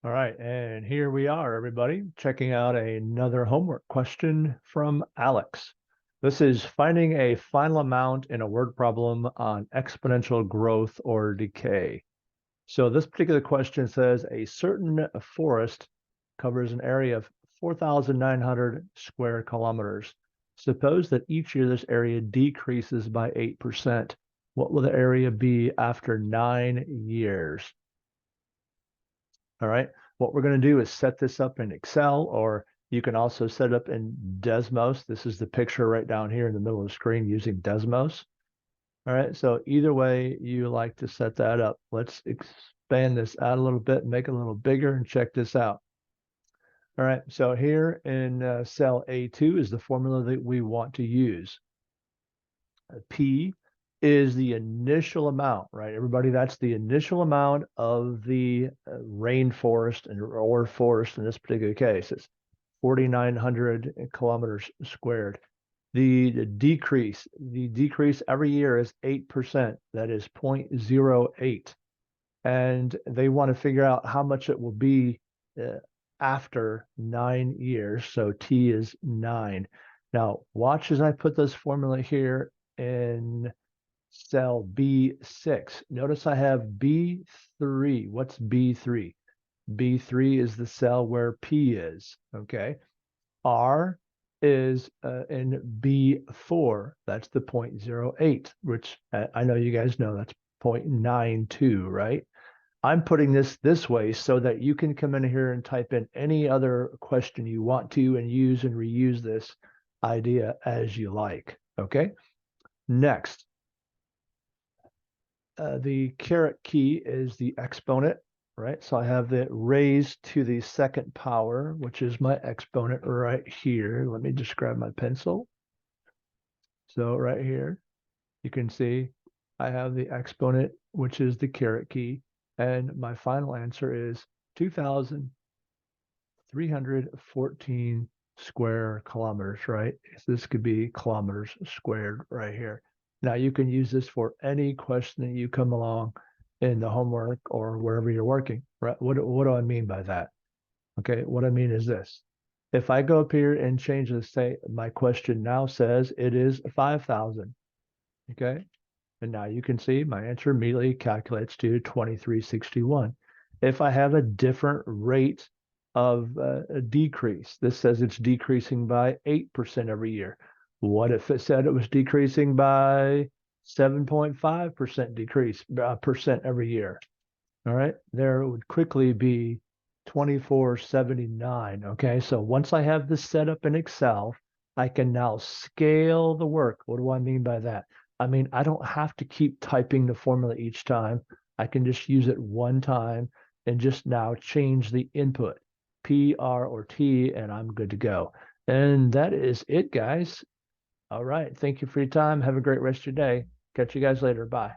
All right, and here we are, everybody, checking out another homework question from Alex. This is finding a final amount in a word problem on exponential growth or decay. So this particular question says a certain forest covers an area of 4,900 square kilometers. Suppose that each year this area decreases by 8%. What will the area be after 9 years? All right. What we're going to do is set this up in Excel, or you can also set it up in Desmos. This is the picture right down here in the middle of the screen using Desmos. All right. So either way you like to set that up, let's expand this out a little bit, make it a little bigger, and check this out. All right. So here in cell A2 is the formula that we want to use. P is the initial amount, right? Everybody, that's the initial amount of the rainforest or forest in this particular case. It's 4,900 kilometers squared. The decrease every year is 8%. That is 0.08. And they want to figure out how much it will be after 9 years. So T is 9. Now, watch as I put this formula here in cell B6. Notice I have B3. What's B3? B3 is the cell where P is, okay? R is in B4. That's the 0.08, which I know you guys know that's 0.92, right? I'm putting this way so that you can come in here and type in any other question you want to and use and reuse this idea as you like, okay? Next, the caret key is the exponent, right? So I have the raised to the second power, which is my exponent right here. Let me just grab my pencil. So right here, you can see I have the exponent, which is the caret key. And my final answer is 2,314 square kilometers, right? This could be kilometers squared right here. Now you can use this for any question that you come along in the homework or wherever you're working, right? What do I mean by that? Okay, what I mean is this. If I go up here and change the say, my question now says it is 5,000, okay? And now you can see my answer immediately calculates to 2361. If I have a different rate of a decrease, this says it's decreasing by 8% every year. What if it said it was decreasing by 7.5% decrease percent every year? All right, there would quickly be 2479. Okay, so once I have this set up in Excel, I can now scale the work. What do I mean by that? I mean, I don't have to keep typing the formula each time. I can just use it one time and just now change the input, P, R, or T, and I'm good to go. And that is it, guys. All right. Thank you for your time. Have a great rest of your day. Catch you guys later. Bye.